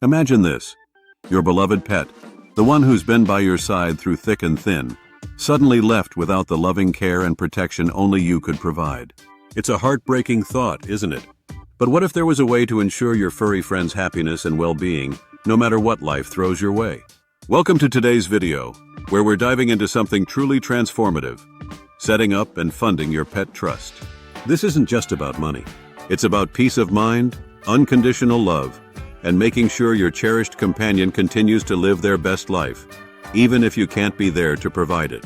Imagine this. Your beloved pet, the one who's been by your side through thick and thin, suddenly left without the loving care and protection only you could provide. It's a heartbreaking thought, isn't it? But what if there was a way to ensure your furry friend's happiness and well-being, no matter what life throws your way? Welcome to today's video, where we're diving into something truly transformative: setting up and funding your pet trust. This isn't just about money. It's about peace of mind, unconditional love, and making sure your cherished companion continues to live their best life, even if you can't be there to provide it.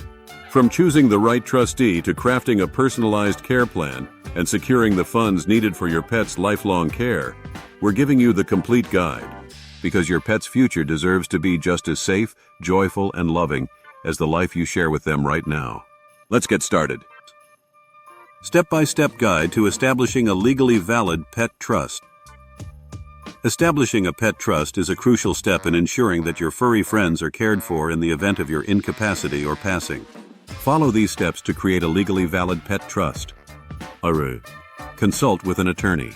From choosing the right trustee to crafting a personalized care plan and securing the funds needed for your pet's lifelong care, we're giving you the complete guide, because your pet's future deserves to be just as safe, joyful, and loving as the life you share with them right now. Let's get started. Step-by-step guide to establishing a legally valid pet trust. Establishing a pet trust is a crucial step in ensuring that your furry friends are cared for in the event of your incapacity or passing. Follow these steps to create a legally valid pet trust. Consult with an attorney.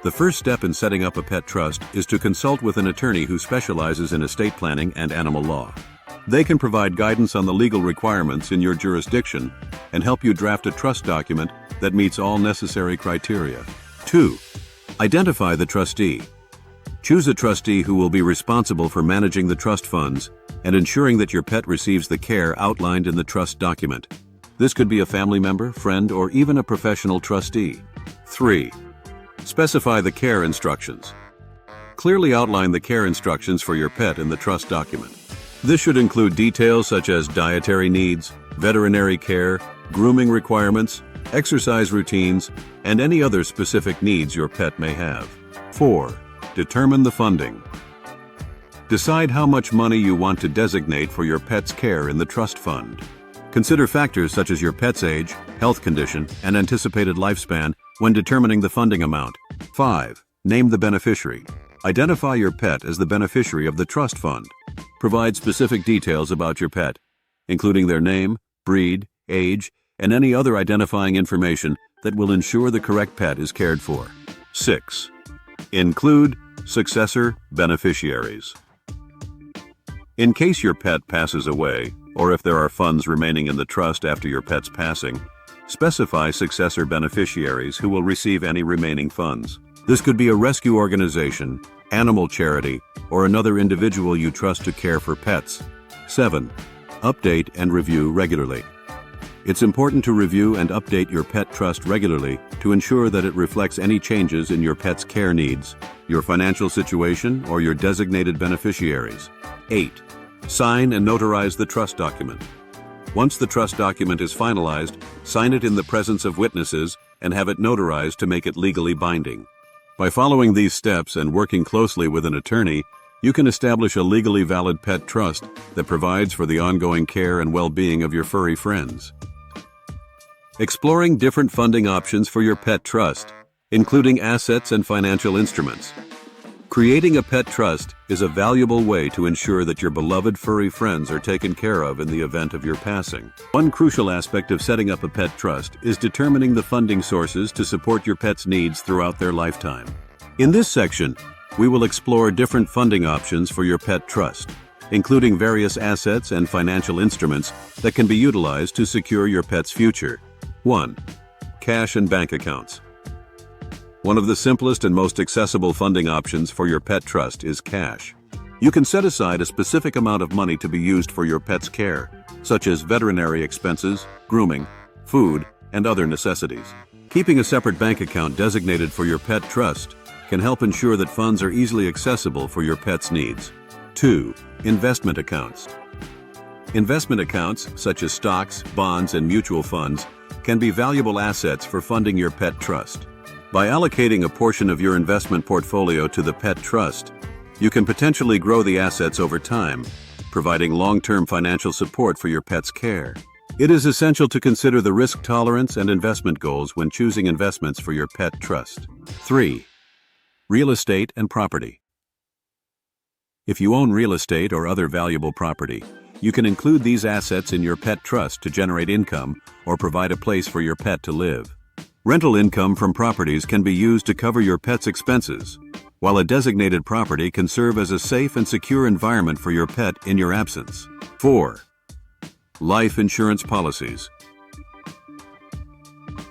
The first step in setting up a pet trust is to consult with an attorney who specializes in estate planning and animal law. They can provide guidance on the legal requirements in your jurisdiction and help you draft a trust document that meets all necessary criteria. 2. Identify the trustee. Choose a trustee who will be responsible for managing the trust funds and ensuring that your pet receives the care outlined in the trust document. This could be a family member, friend, or even a professional trustee. 3. Specify the care instructions. Clearly outline the care instructions for your pet in the trust document. This should include details such as dietary needs, veterinary care, grooming requirements, exercise routines, and any other specific needs your pet may have. 4. Determine the funding. Decide how much money you want to designate for your pet's care in the trust fund. Consider factors such as your pet's age, health condition, and anticipated lifespan when determining the funding amount. 5. Name the beneficiary. Identify your pet as the beneficiary of the trust fund. Provide specific details about your pet, including their name, breed, age, and any other identifying information that will ensure the correct pet is cared for. 6. Include successor beneficiaries. In case your pet passes away, or if there are funds remaining in the trust after your pet's passing, specify successor beneficiaries who will receive any remaining funds. This could be a rescue organization, animal charity, or another individual you trust to care for pets. 7. Update and review regularly. It's important to review and update your pet trust regularly to ensure that it reflects any changes in your pet's care needs, your financial situation, or your designated beneficiaries. 8. Sign and notarize the trust document. Once the trust document is finalized, sign it in the presence of witnesses and have it notarized to make it legally binding. By following these steps and working closely with an attorney, you can establish a legally valid pet trust that provides for the ongoing care and well-being of your furry friends. Exploring different funding options for your pet trust, including assets and financial instruments. Creating a pet trust is a valuable way to ensure that your beloved furry friends are taken care of in the event of your passing. One crucial aspect of setting up a pet trust is determining the funding sources to support your pet's needs throughout their lifetime. In this section, we will explore different funding options for your pet trust, including various assets and financial instruments that can be utilized to secure your pet's future. 1. Cash and bank accounts. One of the simplest and most accessible funding options for your pet trust is cash. You can set aside a specific amount of money to be used for your pet's care, such as veterinary expenses, grooming, food, and other necessities. Keeping a separate bank account designated for your pet trust can help ensure that funds are easily accessible for your pet's needs. 2. Investment accounts. Investment accounts, such as stocks, bonds, and mutual funds, can be valuable assets for funding your pet trust. By allocating a portion of your investment portfolio to the pet trust, you can potentially grow the assets over time, providing long-term financial support for your pet's care. It is essential to consider the risk tolerance and investment goals when choosing investments for your pet trust. 3. Real estate and property. If you own real estate or other valuable property, you can include these assets in your pet trust to generate income or provide a place for your pet to live. Rental income from properties can be used to cover your pet's expenses, while a designated property can serve as a safe and secure environment for your pet in your absence. 4. Life insurance policies.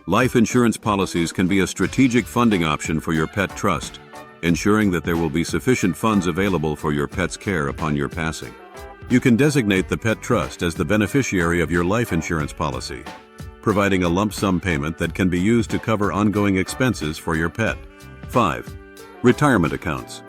Life insurance policies can be a strategic funding option for your pet trust, ensuring that there will be sufficient funds available for your pet's care upon your passing. You can designate the pet trust as the beneficiary of your life insurance policy, providing a lump sum payment that can be used to cover ongoing expenses for your pet. 5. Retirement accounts.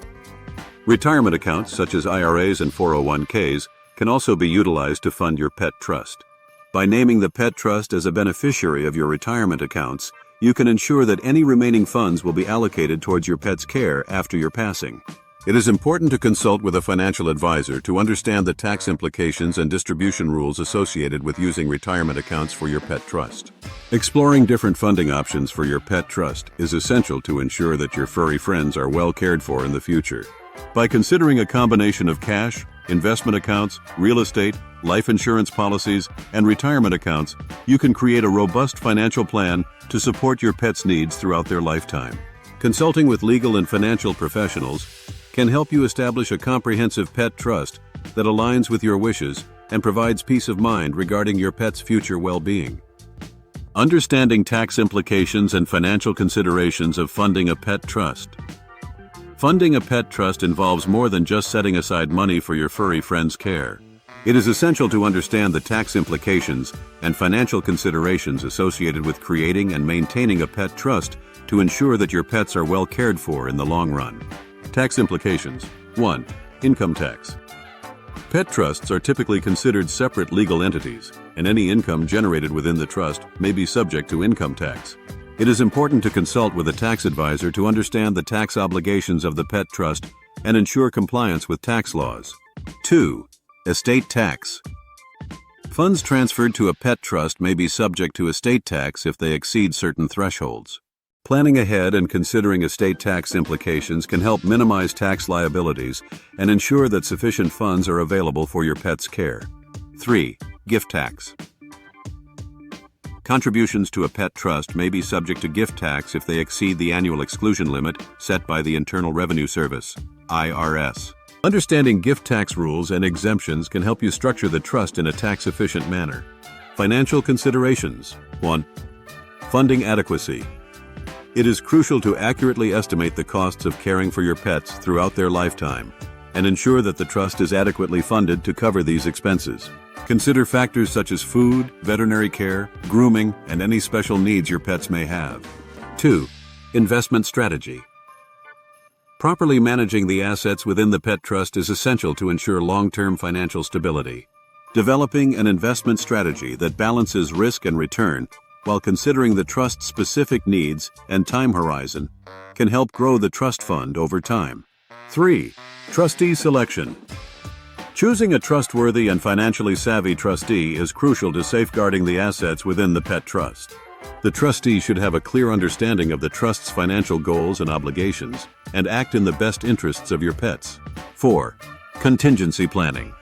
Retirement accounts such as IRAs and 401ks can also be utilized to fund your pet trust. By naming the pet trust as a beneficiary of your retirement accounts, you can ensure that any remaining funds will be allocated towards your pet's care after your passing. It is important to consult with a financial advisor to understand the tax implications and distribution rules associated with using retirement accounts for your pet trust. Exploring different funding options for your pet trust is essential to ensure that your furry friends are well cared for in the future. By considering a combination of cash, investment accounts, real estate, life insurance policies, and retirement accounts, you can create a robust financial plan to support your pet's needs throughout their lifetime. Consulting with legal and financial professionals can help you establish a comprehensive pet trust that aligns with your wishes and provides peace of mind regarding your pet's future well-being. Understanding tax implications and financial considerations of funding a pet trust. Funding a pet trust involves more than just setting aside money for your furry friend's care. It is essential to understand the tax implications and financial considerations associated with creating and maintaining a pet trust to ensure that your pets are well cared for in the long run. Tax implications. 1. Income tax. Pet trusts are typically considered separate legal entities, and any income generated within the trust may be subject to income tax. It is important to consult with a tax advisor to understand the tax obligations of the pet trust and ensure compliance with tax laws. 2. Estate tax. Funds transferred to a pet trust may be subject to estate tax if they exceed certain thresholds. Planning ahead and considering estate tax implications can help minimize tax liabilities and ensure that sufficient funds are available for your pet's care. 3. Gift tax. Contributions to a pet trust may be subject to gift tax if they exceed the annual exclusion limit set by the Internal Revenue Service, IRS. Understanding gift tax rules and exemptions can help you structure the trust in a tax-efficient manner. Financial considerations. 1. Funding adequacy. It is crucial to accurately estimate the costs of caring for your pets throughout their lifetime and ensure that the trust is adequately funded to cover these expenses. Consider factors such as food, veterinary care, grooming, and any special needs your pets may have. 2. Investment strategy. Properly managing the assets within the pet trust is essential to ensure long-term financial stability. Developing an investment strategy that balances risk and return while considering the trust's specific needs and time horizon can help grow the trust fund over time. 3. Trustee selection. Choosing a trustworthy and financially savvy trustee is crucial to safeguarding the assets within the pet trust. The trustee should have a clear understanding of the trust's financial goals and obligations and act in the best interests of your pets. 4. Contingency planning.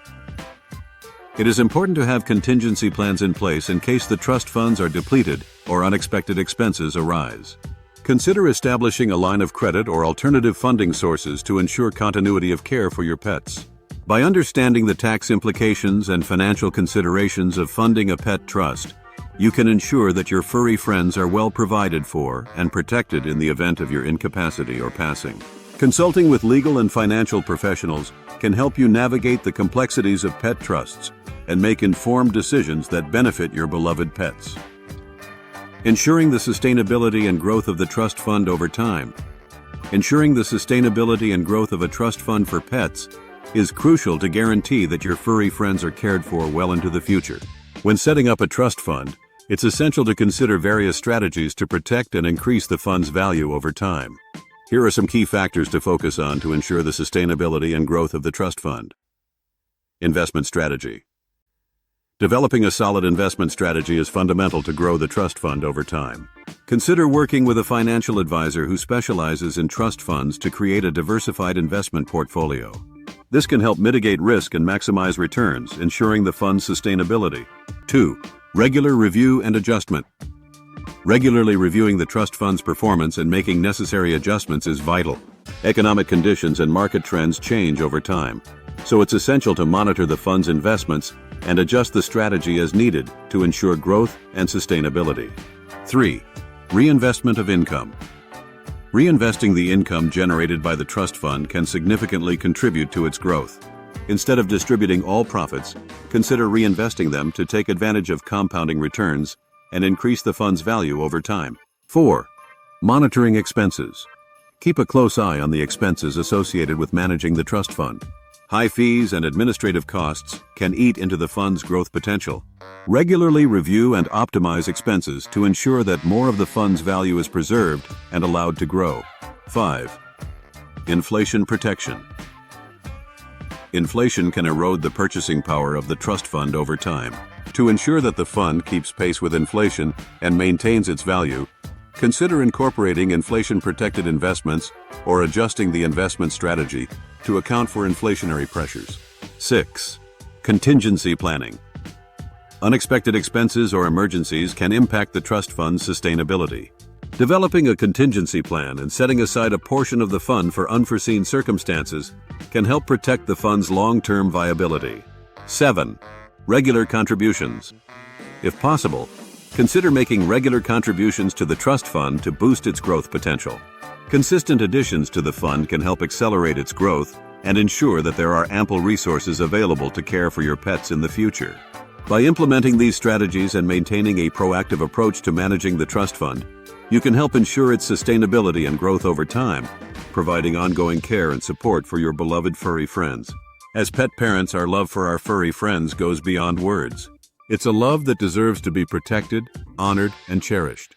It is important to have contingency plans in place in case the trust funds are depleted or unexpected expenses arise. Consider establishing a line of credit or alternative funding sources to ensure continuity of care for your pets. By understanding the tax implications and financial considerations of funding a pet trust, you can ensure that your furry friends are well provided for and protected in the event of your incapacity or passing. Consulting with legal and financial professionals can help you navigate the complexities of pet trusts and make informed decisions that benefit your beloved pets. Ensuring the sustainability and growth of the trust fund over time. Ensuring the sustainability and growth of a trust fund for pets is crucial to guarantee that your furry friends are cared for well into the future. When setting up a trust fund, it's essential to consider various strategies to protect and increase the fund's value over time. Here are some key factors to focus on to ensure the sustainability and growth of the trust fund. Investment strategy. Developing a solid investment strategy is fundamental to grow the trust fund over time. Consider working with a financial advisor who specializes in trust funds to create a diversified investment portfolio. This can help mitigate risk and maximize returns, ensuring the fund's sustainability. 2. Regular review and adjustment. Regularly reviewing the trust fund's performance and making necessary adjustments is vital. Economic conditions and market trends change over time, so it's essential to monitor the fund's investments and adjust the strategy as needed to ensure growth and sustainability. 3. Reinvestment of income. Reinvesting the income generated by the trust fund can significantly contribute to its growth. Instead of distributing all profits, consider reinvesting them to take advantage of compounding returns and increase the fund's value over time. 4. Monitoring expenses. Keep a close eye on the expenses associated with managing the trust fund. High fees and administrative costs can eat into the fund's growth potential. Regularly review and optimize expenses to ensure that more of the fund's value is preserved and allowed to grow. 5. Inflation protection. Inflation can erode the purchasing power of the trust fund over time. To ensure that the fund keeps pace with inflation and maintains its value, consider incorporating inflation-protected investments or adjusting the investment strategy to account for inflationary pressures. 6. Contingency planning. Unexpected expenses or emergencies can impact the trust fund's sustainability. Developing a contingency plan and setting aside a portion of the fund for unforeseen circumstances can help protect the fund's long-term viability. 7. Regular contributions. If possible, consider making regular contributions to the trust fund to boost its growth potential. Consistent additions to the fund can help accelerate its growth and ensure that there are ample resources available to care for your pets in the future. By implementing these strategies and maintaining a proactive approach to managing the trust fund, you can help ensure its sustainability and growth over time, providing ongoing care and support for your beloved furry friends. As pet parents, our love for our furry friends goes beyond words. It's a love that deserves to be protected, honored, and cherished,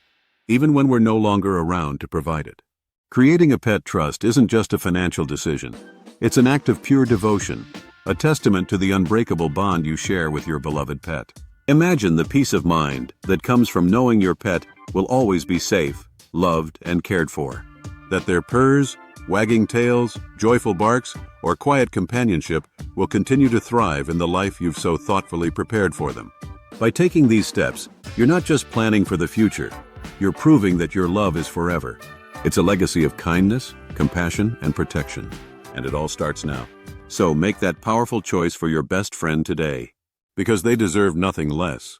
even when we're no longer around to provide it. Creating a pet trust isn't just a financial decision. It's an act of pure devotion, a testament to the unbreakable bond you share with your beloved pet. Imagine the peace of mind that comes from knowing your pet will always be safe, loved, and cared for. That their purrs, wagging tails, joyful barks, or quiet companionship will continue to thrive in the life you've so thoughtfully prepared for them. By taking these steps, you're not just planning for the future, you're proving that your love is forever. It's a legacy of kindness, compassion, and protection. And it all starts now. So make that powerful choice for your best friend today, because they deserve nothing less.